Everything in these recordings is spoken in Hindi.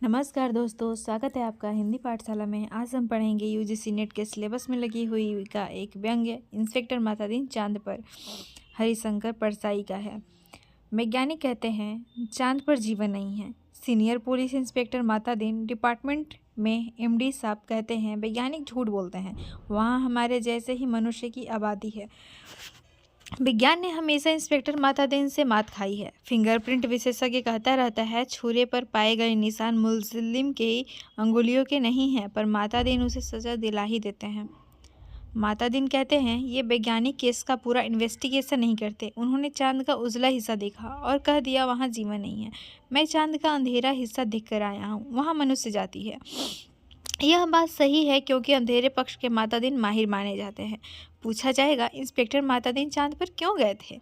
नमस्कार दोस्तों, स्वागत है आपका हिंदी पाठशाला में। आज हम पढ़ेंगे यूजीसी नेट के सिलेबस में लगी हुई का एक व्यंग्य इंस्पेक्टर मातादीन चांद पर हरिशंकर परसाई का है। वैज्ञानिक कहते हैं चांद पर जीवन नहीं है। Senior police inspector Matadin department में एमडी साहब कहते हैं वैज्ञानिक झूठ बोलते हैं, वहाँ हमारे जैसे ही मनुष्य की आबादी है। विज्ञान ने हमेशा इंस्पेक्टर मातादीन से मात खाई है। फिंगरप्रिंट विशेषज्ञ कहता रहता है छुरे पर पाए गए निशान मुल्जिम के अंगुलियों के नहीं हैं, पर मातादीन उसे सजा दिला ही देते हैं। मातादीन कहते हैं ये वैज्ञानिक केस का पूरा इन्वेस्टिगेशन नहीं करते। उन्होंने चांद का उजला हिस्सा देखा और कह दिया वहाँ जीवन नहीं है। मैं चांद का अंधेरा हिस्सा देख कर आया हूँ, वहाँ मनुष्य जाति है। यह बात सही है क्योंकि अंधेरे पक्ष के मातादीन माहिर माने जाते हैं। पूछा जाएगा इंस्पेक्टर मातादीन चांद पर क्यों गए थे?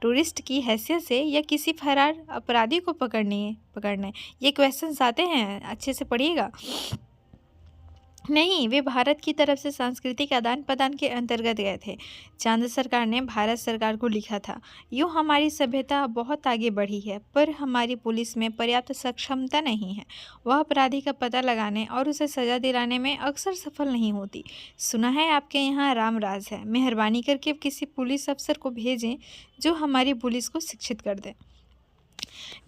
टूरिस्ट की हैसियत से या किसी फरार अपराधी को पकड़ने? ये क्वेश्चंस आते हैं, अच्छे से पढ़िएगा। नहीं, वे भारत की तरफ से सांस्कृतिक आदान प्रदान के अंतर्गत गए थे। चांद सरकार ने भारत सरकार को लिखा था, यूँ हमारी सभ्यता बहुत आगे बढ़ी है, पर हमारी पुलिस में पर्याप्त सक्षमता नहीं है। वह अपराधी का पता लगाने और उसे सजा दिलाने में अक्सर सफल नहीं होती। सुना है आपके यहाँ राम राज है, मेहरबानी करके किसी पुलिस अफसर को भेजें जो हमारी पुलिस को शिक्षित कर दे।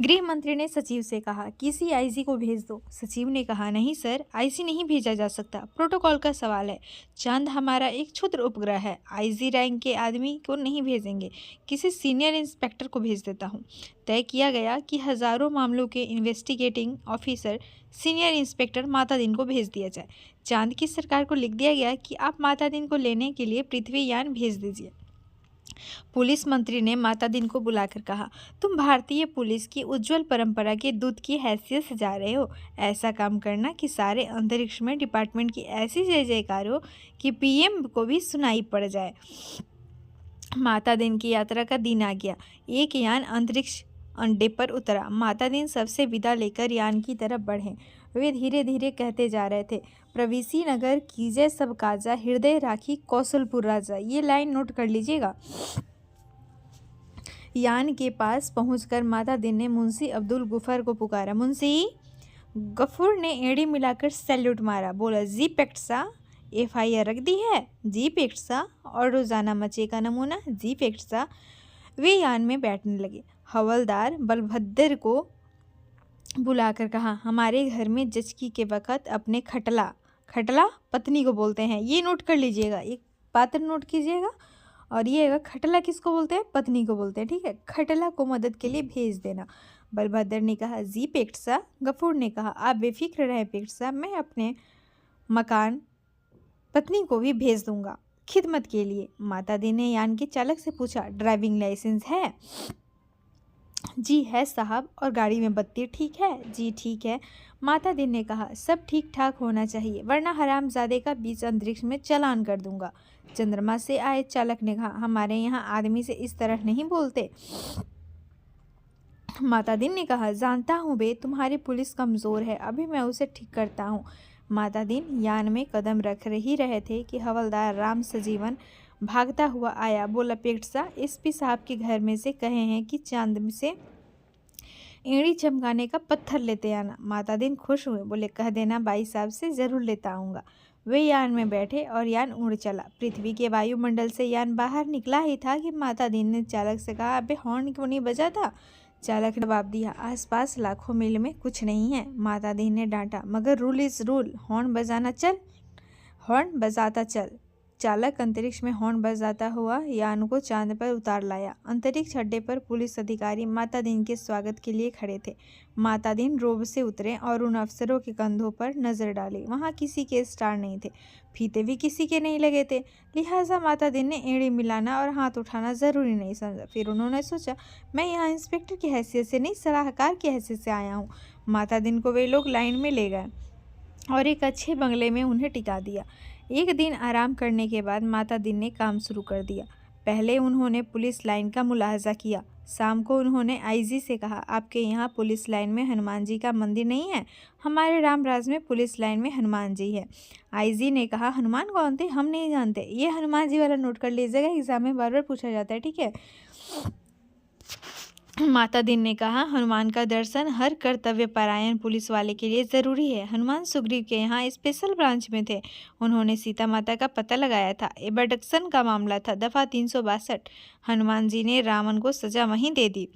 गृह मंत्री ने सचिव से कहा किसी आईजी को भेज दो। सचिव ने कहा नहीं सर, आईजी नहीं भेजा जा सकता, प्रोटोकॉल का सवाल है। चांद हमारा एक क्षुद्र उपग्रह है, आईजी रैंक के आदमी को नहीं भेजेंगे, किसी सीनियर इंस्पेक्टर को भेज देता हूँ। तय किया गया कि हजारों मामलों के investigating officer senior inspector Matadin को भेज दिया जाए। चांद की सरकार को लिख दिया गया कि आप मातादीन को लेने के लिए पृथ्वी यान भेज दीजिए। पुलिस मंत्री ने मातादीन को बुलाकर कहा तुम भारतीय पुलिस की उज्जवल परंपरा के दूत की हैसियत से जा रहे हो। ऐसा काम करना कि सारे अंतरिक्ष में डिपार्टमेंट की ऐसी जय जयकार हो कि पीएम को भी सुनाई पड़ जाए। मातादीन की यात्रा का दिन आ गया। एक यान अंतरिक्ष अड्डे पर उतरा। मातादीन सबसे विदा लेकर यान की तरफ बढ़े। वे धीरे धीरे कहते जा रहे थे प्रविसी नगर कीजय सब काजा, हृदय राखी कौशलपुर राजा। ये लाइन नोट कर लीजिएगा। यान के पास पहुंचकर मातादीन ने मुंशी अब्दुल गफूर को पुकारा। मुंशी गफूर ने एड़ी मिलाकर सैल्यूट मारा। बोला जी पेक्सा, एफआईआर रख दी है? जी पेक्सा। और रोजाना मचे का नमूना? जी पेक्सा। वे यान में बैठने लगे। हवलदार बलभद्र को बुलाकर कहा हमारे घर में जचकी के वक़्त अपने खटला पत्नी को बोलते हैं, ये नोट कर लीजिएगा, एक पात्र नोट कीजिएगा। और ये खटला किसको बोलते हैं? पत्नी को बोलते हैं, ठीक है। खटला को मदद के लिए भेज देना। बलभद्र ने कहा जी पेक्सा। गफूर ने कहा आप बेफिक्र रहें पेक्सा, मैं अपने मकान पत्नी को भी भेज दूंगा खिदमत के लिए। मातादीन ने यान के चालक से पूछा ड्राइविंग लाइसेंस है? जी है साहब। और गाड़ी में बत्ती ठीक है? जी ठीक है। मातादीन ने कहा सब ठीक ठाक होना चाहिए, वरना हरामजादे का बीच अंतरिक्ष में चालान कर दूंगा। चंद्रमा से आए चालक ने कहा हमारे यहाँ आदमी से इस तरह नहीं बोलते। मातादीन ने कहा जानता हूँ बे, तुम्हारी पुलिस कमज़ोर है, अभी मैं उसे ठीक करता हूँ। मातादीन यान में कदम रख ही रहे थे कि हवलदार राम सजीवन भागता हुआ आया। बोला पेक्सा, एसपी साहब के घर में से कहे हैं कि चांद से एड़ी चमकाने का पत्थर लेते आना। मातादीन खुश हुए, बोले कह देना बाई साहब से ज़रूर लेता आऊँगा। वे यान में बैठे और यान उड़ चला। पृथ्वी के वायुमंडल से यान बाहर निकला ही था कि मातादीन ने चालक से कहा अबे हॉर्न क्यों नहीं बजाता? चालक ने जवाब दिया आसपास लाखों मील में कुछ नहीं है। मातादीन ने डांटा मगर रूल इज़ रूल, हॉर्न बजाना चल, हॉर्न बजाता चल। चालक अंतरिक्ष में हॉर्न बजाता हुआ यान को चांद पर उतार लाया। अंतरिक्ष अड्डे पर पुलिस अधिकारी मातादीन के स्वागत के लिए खड़े थे। मातादीन रोब से उतरे और उन अफसरों के कंधों पर नजर डाली। वहाँ किसी के स्टार नहीं थे, फीते भी किसी के नहीं लगे थे, लिहाजा मातादीन ने एड़ी मिलाना और हाथ उठाना ज़रूरी नहीं समझा। फिर उन्होंने सोचा मैं यहाँ इंस्पेक्टर की हैसियत से नहीं, सलाहकार की हैसियत से आया हूँ। मातादीन को वे लोग लाइन में ले गए और एक अच्छे बंगले में उन्हें टिका दिया। एक दिन आराम करने के बाद मातादीन ने काम शुरू कर दिया। पहले उन्होंने पुलिस लाइन का मुलाहजा किया। शाम को उन्होंने आईजी से कहा आपके यहाँ पुलिस लाइन में हनुमान जी का मंदिर नहीं है? हमारे रामराज में पुलिस लाइन में हनुमान जी है। आईजी ने कहा हनुमान कौन थे? हम नहीं जानते। ये हनुमान जी वाला नोट कर लीजिएगा, एग्जाम में बार बार पूछा जाता है, ठीक है। माता दिन ने कहा, हनुमान का दर्शन हर कर्तव्यपरायण पुलिस वाले के लिए जरूरी है। हनुमान सुग्रीव के यहाँ स्पेशल ब्रांच में थे। उन्होंने सीता माता का पता लगाया था। एबडक्शन का मामला था, दफा 362। हनुमान जी ने रावण को सजा वहीं दे दी,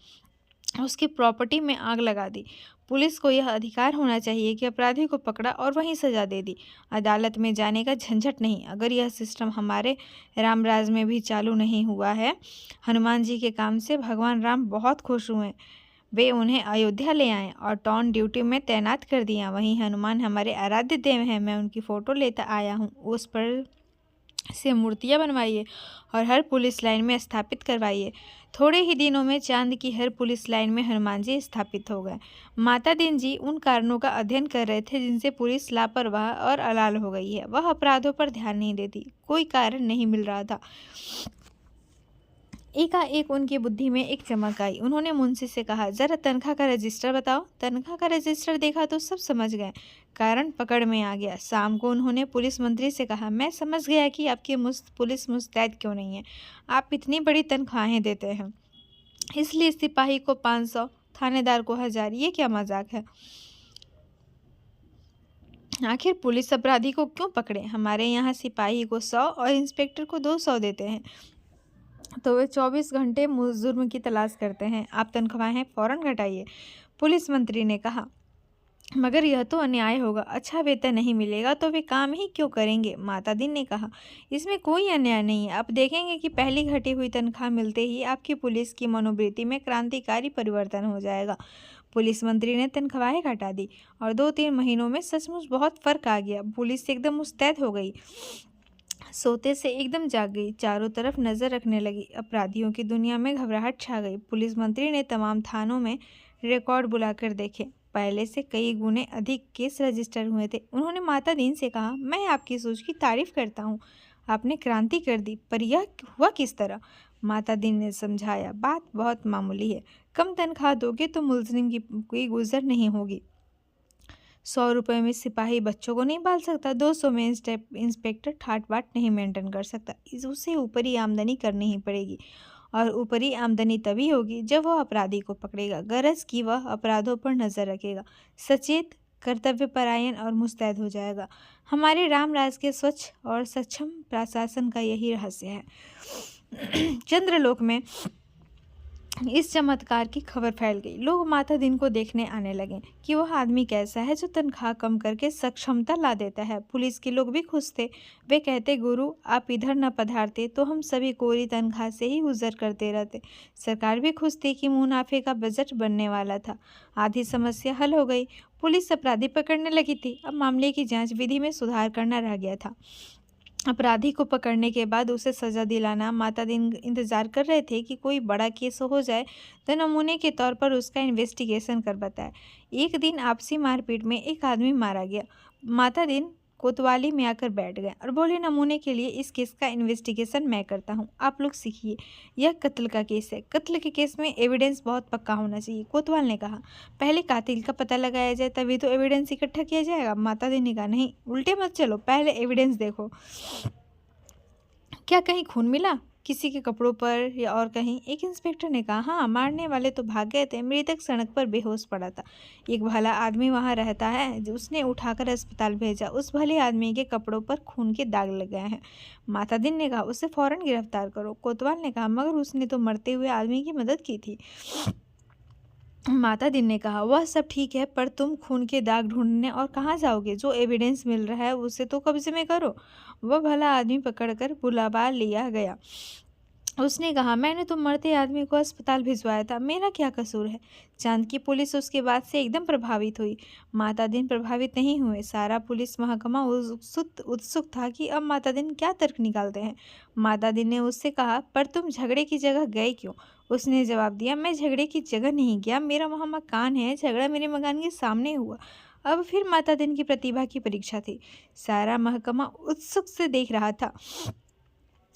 उसकी प्रॉपर्टी में आग लगा दी। पुलिस को यह अधिकार होना चाहिए कि अपराधी को पकड़ा और वहीं सजा दे दी। अदालत में जाने का झंझट नहीं। अगर यह सिस्टम हमारे रामराज में भी चालू नहीं हुआ है। हनुमान जी के काम से भगवान राम बहुत खुश हुए। वे उन्हें अयोध्या ले आए और टॉन ड्यूटी में तैनात कर दिया। वहीं हनुमान हमारे आराध्य देव हैं। मैं उनकी फ़ोटो लेता आया हूँ। उस पर से मूर्तियाँ बनवाइए और हर पुलिस लाइन में स्थापित करवाइए। थोड़े ही दिनों में चांद की हर पुलिस लाइन में हनुमान जी स्थापित हो गए। माता दिन जी उन कारणों का अध्ययन कर रहे थे जिनसे पुलिस लापरवाह और अलाल हो गई है। वह अपराधों पर ध्यान नहीं देती। कोई कारण नहीं मिल रहा था। एकाएक उनकी बुद्धि में एक चमक आई। उन्होंने मुंशी से कहा, जरा तनख्वाह का रजिस्टर बताओ। तनख्वाह का रजिस्टर देखा तो सब समझ गए। कारण पकड़ में आ गया। शाम को उन्होंने पुलिस मंत्री से कहा, मैं समझ गया कि आपकी पुलिस मुस्तैद क्यों नहीं है। आप इतनी बड़ी तनख्वाहें देते हैं, इसलिए सिपाही को 500, थानेदार को 1000। ये क्या मजाक है। आखिर पुलिस अपराधी को क्यों पकड़े। हमारे यहाँ सिपाही को 100 और इंस्पेक्टर को 200 देते हैं, तो वे 24 घंटे जुर्म की तलाश करते हैं। आप तनख्वाहें फौरन घटाइए। पुलिस मंत्री ने कहा, मगर यह तो अन्याय होगा। अच्छा वेतन नहीं मिलेगा तो वे काम ही क्यों करेंगे। माता दिन ने कहा, इसमें कोई अन्याय नहीं है। आप देखेंगे कि पहली घटी हुई तनख्वाह मिलते ही आपकी पुलिस की मनोवृत्ति में क्रांतिकारी परिवर्तन हो जाएगा। पुलिस मंत्री ने तनख्वाहें घटा दी और 2-3 महीनों में सचमुच बहुत फर्क आ गया। पुलिस एकदम मुस्तैद हो गई, सोते से एकदम जाग गई, चारों तरफ नजर रखने लगी। अपराधियों की दुनिया में घबराहट छा गई। पुलिस मंत्री ने तमाम थानों में रिकॉर्ड बुलाकर देखे। पहले से कई गुने अधिक केस रजिस्टर हुए थे। उन्होंने माता दीन से कहा, मैं आपकी सोच की तारीफ करता हूँ। आपने क्रांति कर दी, पर यह हुआ किस तरह। माता दीन ने समझाया, बात बहुत मामूली है। कम तनख्वाह दोगे तो मुलजिम की कोई गुजर नहीं होगी। 100 रुपये में सिपाही बच्चों को नहीं पाल सकता। 200 में इंस्पेक्टर ठाट बाट नहीं मेंटेन कर सकता। उसे ऊपरी आमदनी करनी ही पड़ेगी, और ऊपरी आमदनी तभी होगी जब वह अपराधी को पकड़ेगा। गरज की वह अपराधों पर नजर रखेगा, सचेत, कर्तव्यपरायण और मुस्तैद हो जाएगा। हमारे रामराज के स्वच्छ और सक्षम प्रशासन का यही रहस्य है। चंद्रलोक में इस चमत्कार की खबर फैल गई। लोग माता दिन को देखने आने लगे कि वह आदमी कैसा है जो तनख्वाह कम करके सक्षमता ला देता है। पुलिस के लोग भी खुश थे। वे कहते, गुरु आप इधर न पधारते तो हम सभी कोरी तनख्वाह से ही गुजर करते रहते। सरकार भी खुश थी कि मुनाफे का बजट बनने वाला था। आधी समस्या हल हो गई। पुलिस अपराधी पकड़ने लगी थी। अब मामले की जाँच विधि में सुधार करना रह गया था। अपराधी को पकड़ने के बाद उसे सज़ा दिलाना। माता दिन इंतज़ार कर रहे थे कि कोई बड़ा केस हो जाए तो नमूने के तौर पर उसका इन्वेस्टिगेशन कर बताए। एक दिन आपसी मारपीट में एक आदमी मारा गया। माता दिन कोतवाली में आकर बैठ गए और बोले, नमूने के लिए इस केस का इन्वेस्टिगेशन मैं करता हूँ, आप लोग सीखिए। यह कत्ल का केस है। कत्ल के केस में एविडेंस बहुत पक्का होना चाहिए। कोतवाल ने कहा, पहले कातिल का पता लगाया जाए, तभी तो एविडेंस इकट्ठा किया जाएगा। माता दी ने कहा, नहीं, उल्टे मत चलो, पहले एविडेंस देखो। क्या कहीं खून मिला किसी के कपड़ों पर या और कहीं। एक इंस्पेक्टर ने कहा, हाँ, मारने वाले तो भाग गए थे, मृतक सड़क पर बेहोश पड़ा था। एक भला आदमी वहाँ रहता है, उसने उठाकर अस्पताल भेजा। उस भले आदमी के कपड़ों पर खून के दाग लग गए हैं। माता दिन ने कहा, उसे फौरन गिरफ्तार करो। कोतवाल ने कहा, मगर उसने तो मरते हुए आदमी की मदद की थी। माता दिन ने कहा, वह सब ठीक है, पर तुम खून के दाग ढूंढने और कहाँ जाओगे। जो एविडेंस मिल रहा है उसे तो कब्जे में करो। वह भला आदमी पकड़कर बुलावा लिया गया। उसने कहा, मैंने तो मरते आदमी को अस्पताल भिजवाया था, मेरा क्या कसूर है। चांद की पुलिस उसके बाद से एकदम प्रभावित हुई। माता दिन प्रभावित नहीं हुए। सारा पुलिस महकमा उत्सुक था कि अब माता दिन क्या तर्क निकालते हैं। माता दिन ने उससे कहा, पर तुम झगड़े की जगह गए क्यों। उसने जवाब दिया, मैं झगड़े की जगह नहीं गया, मेरा वहाँ मकान है, झगड़ा मेरे मकान के सामने हुआ। अब फिर माता दिन की प्रतिभा की परीक्षा थी। सारा महकमा उत्सुक से देख रहा था।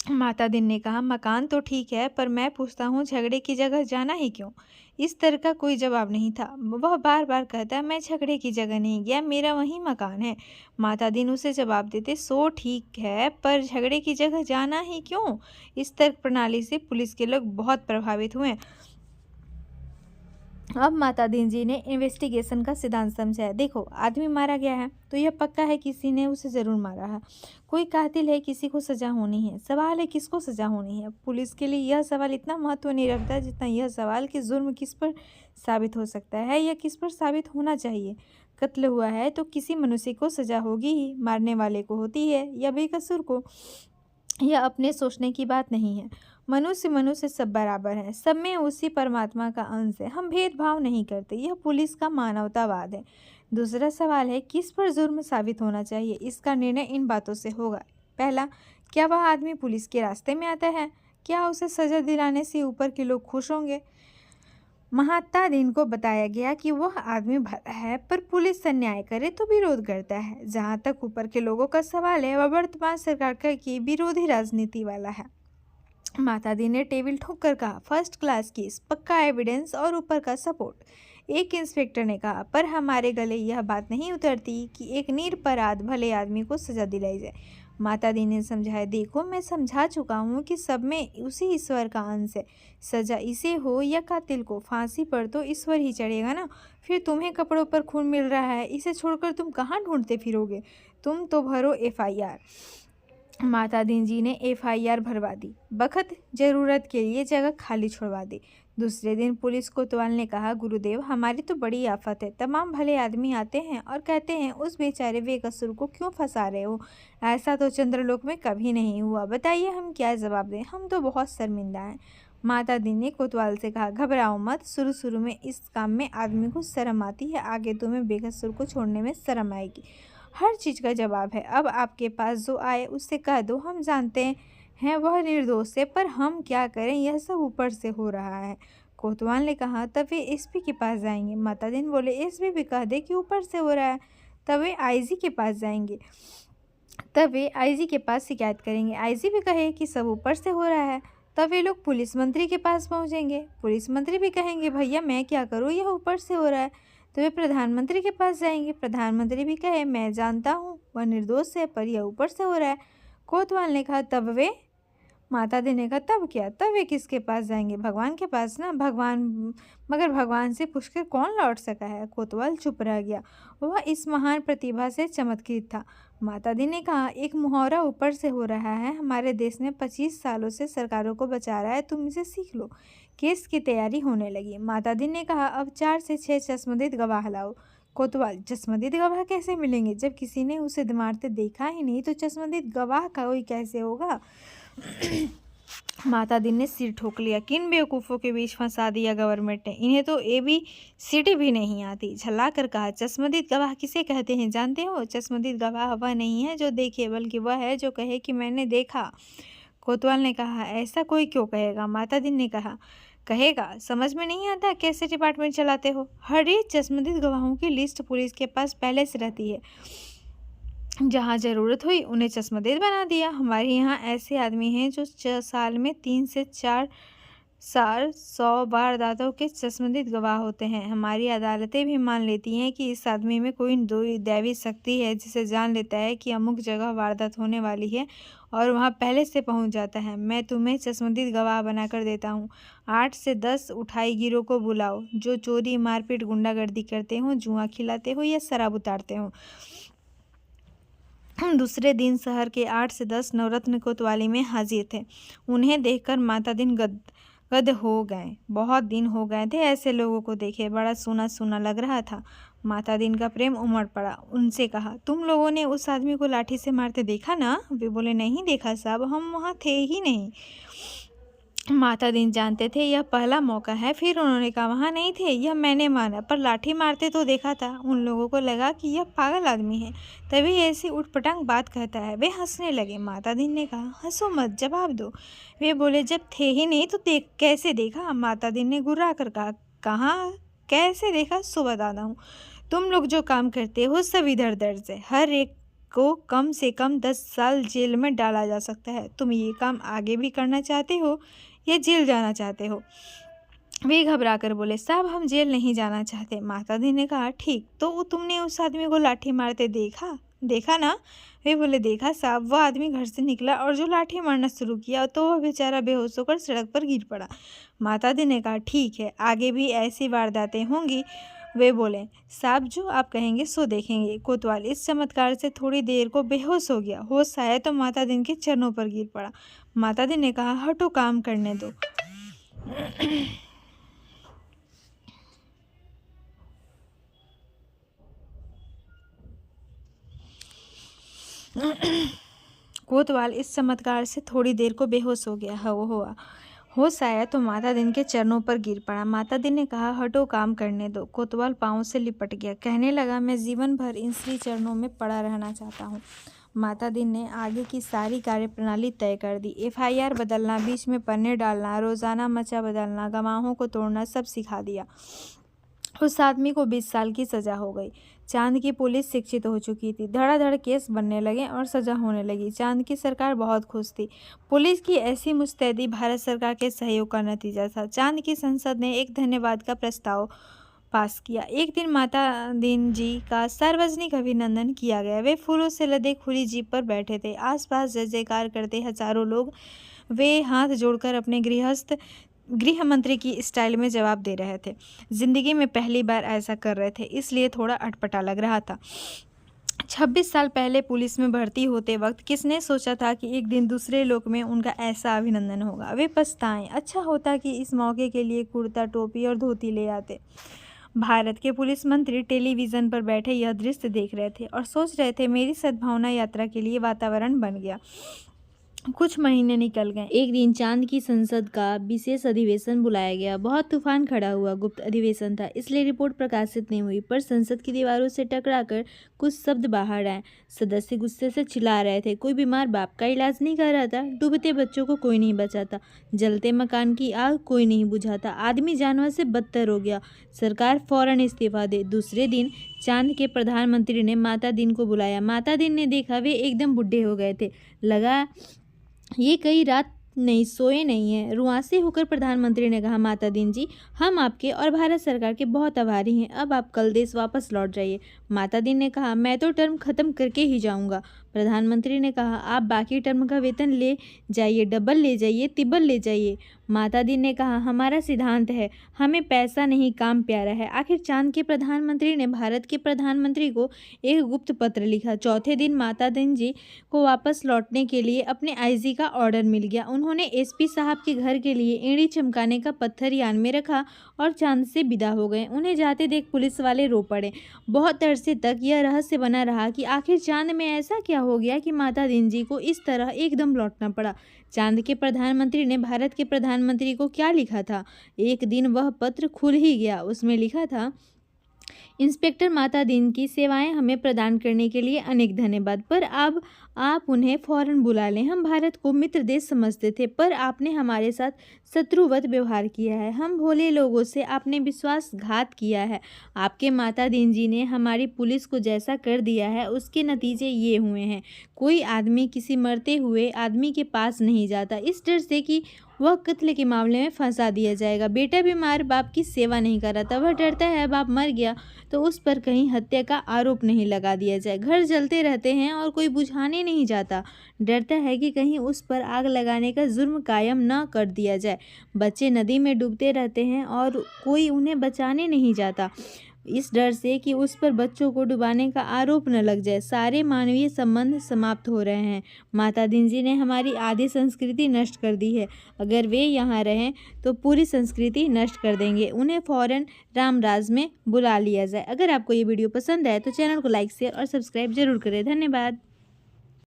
माता दिन ने कहा, मकान तो ठीक है, पर मैं पूछता हूँ झगड़े की जगह जाना ही क्यों। इस तरह का कोई जवाब नहीं था। वह बार बार कहता, मैं झगड़े की जगह नहीं गया, मेरा वही मकान है। माता दिन उसे जवाब देते, सो ठीक है, पर झगड़े की जगह जाना ही क्यों। इस तर्क प्रणाली से पुलिस के लोग बहुत प्रभावित हुए। अब माता दीन जी ने इन्वेस्टिगेशन का सिद्धांत समझाया। देखो, आदमी मारा गया है तो यह पक्का है किसी ने उसे ज़रूर मारा है। कोई कातिल है, किसी को सज़ा होनी है। सवाल है किसको सज़ा होनी है। पुलिस के लिए यह सवाल इतना महत्व नहीं रखता जितना यह सवाल कि जुर्म किस पर साबित हो सकता है या किस पर साबित होना चाहिए। कत्ल हुआ है तो किसी मनुष्य को सज़ा होगी ही, मारने वाले को होती है या बेकसूर को। यह अपने सोचने की बात नहीं है। मनुष्य सब बराबर हैं, सब में उसी परमात्मा का अंश है। हम भेदभाव नहीं करते, यह पुलिस का मानवतावाद है। दूसरा सवाल है किस पर जुर्म साबित होना चाहिए। इसका निर्णय इन बातों से होगा। पहला, क्या वह आदमी पुलिस के रास्ते में आता है? क्या उसे सजा दिलाने से ऊपर के लोग खुश होंगे? महात्मा दीन को बताया गया कि वह आदमी भला है, पर पुलिस अन्याय करे तो विरोध करता है। जहाँ तक ऊपर के लोगों का सवाल है, वह वर्तमान सरकार का की विरोधी राजनीति वाला है। माता दी ने टेबल ठोक कर कहा, फर्स्ट क्लास केस, पक्का एविडेंस और ऊपर का सपोर्ट। एक इंस्पेक्टर ने कहा, पर हमारे गले यह बात नहीं उतरती कि एक निरपराध भले आदमी को सजा दिलाई जाए। माता दी ने समझाया, देखो मैं समझा चुका हूँ कि सब में उसी ईश्वर का अंश है। सजा इसे हो या कातिल को, फांसी पर तो ईश्वर ही चढ़ेगा ना। फिर तुम्हें कपड़ों पर खून मिल रहा है, इसे छोड़कर तुम कहाँ ढूंढते फिरोगे? तुम तो भरो FIR। माता दीन जी ने FIR भरवा दी, बखत जरूरत के लिए जगह खाली छुड़वा दी। दूसरे दिन पुलिस कोतवाल ने कहा, गुरुदेव हमारी तो बड़ी आफत है। तमाम भले आदमी आते हैं और कहते हैं उस बेचारे बेकसूर को क्यों फंसा रहे हो। ऐसा तो चंद्रलोक में कभी नहीं हुआ। बताइए हम क्या जवाब दें, हम तो बहुत शर्मिंदा हैं। माता दी ने कोतवाल से कहा, घबराओ मत, शुरू में इस काम में आदमी को शर्म आती है, आगे तुम्हें बेकसूर को छोड़ने में शर्म आएगी। हर चीज़ का जवाब है। अब आपके पास जो आए उससे कह दो हम जानते हैं वह निर्दोष है, पर हम क्या करें, यह सब ऊपर से हो रहा है। कोतवाल ने कहा, तब वे SP के पास जाएंगे। माता दीन बोले, SP भी कह दे कि ऊपर से हो रहा है। तब वे IG के पास जाएंगे। तब वे IG के पास शिकायत करेंगे। IG भी कहे कि सब ऊपर से हो रहा है। तब वे लोग पुलिस मंत्री के पास पहुंचेंगे। पुलिस मंत्री भी कहेंगे, भैया मैं क्या करूं, यह ऊपर से हो रहा है। तो वे प्रधानमंत्री के पास जाएंगे। प्रधानमंत्री भी कहे, मैं जानता हूँ वह निर्दोष है, पर यह ऊपर से हो रहा है। कोतवाल ने कहा, तब वे? माता दी ने कहा, तब क्या? तब वे किसके पास जाएंगे? भगवान के पास ना। भगवान, मगर भगवान से पूछकर कौन लौट सका है? कोतवाल चुप रह गया। वह इस महान प्रतिभा से चमत्कृत था। माता दी ने कहा, एक मुहावरा ऊपर से हो रहा है, हमारे देश में 25 सालों से सरकारों को बचा रहा है, तुम इसे सीख लो। केस की तैयारी होने लगी। माता दी ने कहा, अब 4 से 6 चश्मदीद गवाह लाओ। कोतवाल, चश्मदीद गवाह कैसे मिलेंगे? जब किसी ने उसे मारते देखा ही नहीं तो चश्मदीद गवाह का कोई कैसे होगा? माता दी ने सिर ठोक लिया। किन बेवकूफ़ों के बीच फंसा दिया गवर्नमेंट ने, इन्हें तो ABCD भी नहीं आती। झल्ला कर कहा, चश्मदीद गवाह किसे कहते हैं जानते हो? चश्मदीद गवाह वह नहीं है जो देखे, बल्कि वह है जो कहे कि मैंने देखा। कोतवाल ने कहा, ऐसा कोई क्यों कहेगा? माता दी ने कहा, कहेगा, समझ में नहीं आता कैसे डिपार्टमेंट चलाते हो? हर एक चश्मदीद गवाहों की लिस्ट पुलिस के पास पहले से रहती है, जहाँ ज़रूरत हुई उन्हें चश्मदीद बना दिया। हमारे यहाँ ऐसे आदमी हैं जो साल में 3 से 4 100 वारदातों के चश्मदीद गवाह होते हैं। हमारी अदालतें भी मान लेती हैं कि इस आदमी में कोई दैवी शक्ति है, जिसे जान लेता है कि अमुक जगह वारदात होने वाली है और वहाँ पहले से पहुँच जाता है। मैं तुम्हें चश्मदीद गवाह बना कर देता हूँ। 8 से 10 उठाई गिरोह को बुलाओ, जो चोरी, मारपीट, गुंडागर्दी करते हों, जुआ खिलाते हो या शराब उतारते हों। दूसरे दिन शहर के 8 से 10 नवरत्न कोतवाली में हाजिर थे। उन्हें देखकर माता दीन गद हो गए। बहुत दिन हो गए थे ऐसे लोगों को देखे, बड़ा सूना सूना लग रहा था। माता दीन का प्रेम उमड़ पड़ा। उनसे कहा, तुम लोगों ने उस आदमी को लाठी से मारते देखा ना? वे बोले, नहीं देखा साहब, हम वहाँ थे ही नहीं। माता दीन जानते थे यह पहला मौका है। फिर उन्होंने कहा, वहाँ नहीं थे, यह मैंने माना, पर लाठी मारते तो देखा था। उन लोगों को लगा कि यह पागल आदमी है, तभी ऐसी उटपटांग बात कहता है। वे हंसने लगे। माता दीन ने कहा, हंसो मत, जवाब दो। वे बोले, जब थे ही नहीं तो कैसे देखा? माता दीन ने गुर्रा कर कहा, कहाँ कैसे देखा सो बताता हूँ। तुम लोग जो काम करते हो सब इधर दर्ज है। हर एक को कम से कम 10 साल जेल में डाला जा सकता है। तुम ये काम आगे भी करना चाहते हो या जेल जाना चाहते हो? वे घबरा कर बोले, साहब हम जेल नहीं जाना चाहते। माता दी ने कहा, ठीक, तो तुमने उस आदमी को लाठी मारते देखा? देखा ना? वे बोले, देखा साहब। वह आदमी घर से निकला और जो लाठी मारना शुरू किया तो वह बेचारा बेहोश होकर सड़क पर गिर पड़ा। माता दी ने कहा, ठीक है, आगे भी ऐसी वारदातें होंगी। वे बोले, साहब जो आप कहेंगे सो देखेंगे। कोतवाल इस चमत्कार से थोड़ी देर को बेहोश हो गया। होश आया तो माता दिन के चरणों पर गिर पड़ा। माता दी ने कहा, हटो, काम करने दो। कोतवाल इस चमत्कार से थोड़ी देर को बेहोश हो गया। हुआ होश आया तो माता दिन के चरणों पर गिर पड़ा। माता दिन ने कहा, हटो, काम करने दो। कोतवाल पाँव से लिपट गया, कहने लगा, मैं जीवन भर इन श्री चरणों में पड़ा रहना चाहता हूँ। माता दिन ने आगे की सारी कार्यप्रणाली तय कर दी। FIR बदलना, बीच में पन्ने डालना, रोजाना मचा बदलना, गवाहों को तोड़ना, सब सिखा दिया। उस आदमी को 20 साल की सजा हो गई। चांद की पुलिस शिक्षित हो चुकी थी। धड़ाधड़ केस बनने लगे और सजा होने लगी। चांद की सरकार बहुत खुश थी। पुलिस की ऐसी मुस्तैदी भारत सरकार के सहयोग का नतीजा था। चांद की संसद ने एक धन्यवाद का प्रस्ताव पास किया। एक दिन माता दीन जी का सार्वजनिक अभिनंदन किया गया। वे फूलों से लदे खुली जीप पर बैठे थे। आसपास जय जयकार करते हजारों लोग। वे हाथ जोड़कर अपने गृह मंत्री की स्टाइल में जवाब दे रहे थे। जिंदगी में पहली बार ऐसा कर रहे थे, इसलिए थोड़ा अटपटा लग रहा था। 26 साल पहले पुलिस में भर्ती होते वक्त किसने सोचा था कि एक दिन दूसरे लोक में उनका ऐसा अभिनंदन होगा। वे पछताएं। अच्छा होता कि इस मौके के लिए कुर्ता, टोपी और धोती ले आते। भारत के पुलिस मंत्री टेलीविज़न पर बैठे यह दृश्य देख रहे थे और सोच रहे थे, मेरी सद्भावना यात्रा के लिए वातावरण बन गया। कुछ महीने निकल गए। एक दिन चांद की संसद का विशेष अधिवेशन बुलाया गया। बहुत तूफान खड़ा हुआ। गुप्त अधिवेशन था, इसलिए रिपोर्ट प्रकाशित नहीं हुई, पर संसद की दीवारों से टकराकर कुछ शब्द बाहर आए। सदस्य गुस्से से चिल्ला रहे थे। कोई बीमार बाप का इलाज नहीं कर रहा था, डूबते बच्चों को कोई नहीं बचाता, जलते मकान की आग कोई नहीं बुझाता, आदमी जानवर से बदतर हो गया, सरकार फौरन इस्तीफा दे। दूसरे दिन चांद के प्रधानमंत्री ने माता दिन को बुलाया। माता दिन ने देखा वे एकदम बुढ़े हो गए थे। लगा ये कई रात नहीं सोए नहीं है। रुआंसे होकर प्रधानमंत्री ने कहा, माता दीन जी, हम आपके और भारत सरकार के बहुत आभारी हैं। अब आप कल देश वापस लौट जाइए। माता दीन ने कहा, मैं तो टर्म खत्म करके ही जाऊंगा। प्रधानमंत्री ने कहा, आप बाकी टर्म का वेतन ले जाइए, डबल ले जाइए, तिब्बल ले जाइए। माता दीन ने कहा, हमारा सिद्धांत है, हमें पैसा नहीं काम प्यारा है। आखिर चांद के प्रधानमंत्री ने भारत के प्रधानमंत्री को एक गुप्त पत्र लिखा। चौथे दिन माता दीन जी को वापस लौटने के लिए अपने IG का ऑर्डर मिल गया। उन्होंने SP साहब के घर के लिए एड़ी चमकाने का पत्थर यान में रखा और चांद से विदा हो गए। उन्हें जाते देख पुलिस वाले रो पड़े। बहुत अरसे तक यह रहस्य बना रहा कि आखिर चांद में ऐसा क्या हो गया कि माता दीन जी को इस तरह एकदम लौटना पड़ा। चांद के प्रधानमंत्री ने भारत के प्रधानमंत्री को क्या लिखा था? एक दिन वह पत्र खुल ही गया। उसमें लिखा था, इंस्पेक्टर माता दीन की सेवाएं हमें प्रदान करने के लिए अनेक धन्यवाद, पर अब आप उन्हें फौरन बुला लें। हम भारत को मित्र देश समझते थे, पर आपने हमारे साथ शत्रुवत व्यवहार किया है। हम भोले लोगों से आपने विश्वासघात किया है। आपके माता दीन जी ने हमारी पुलिस को जैसा कर दिया है, उसके नतीजे ये हुए हैं। कोई आदमी किसी मरते हुए आदमी के पास नहीं जाता, इस डर से कि वह कत्ल के मामले में फंसा दिया जाएगा। बेटा बीमार बाप की सेवा नहीं कर रहा था, वह डरता है बाप मर गया तो उस पर कहीं हत्या का आरोप नहीं लगा दिया जाए। घर जलते रहते हैं और कोई बुझाने नहीं जाता, डरता है कि कहीं उस पर आग लगाने का जुर्म कायम न कर दिया जाए। बच्चे नदी में डूबते रहते हैं और कोई उन्हें बचाने नहीं जाता, इस डर से कि उस पर बच्चों को डुबाने का आरोप न लग जाए। सारे मानवीय संबंध समाप्त हो रहे हैं। माता दीन जी ने हमारी आधी संस्कृति नष्ट कर दी है। अगर वे यहाँ रहें तो पूरी संस्कृति नष्ट कर देंगे। उन्हें फौरन रामराज में बुला लिया जाए। अगर आपको ये वीडियो पसंद आए तो चैनल को लाइक, शेयर और सब्सक्राइब जरूर करें। धन्यवाद।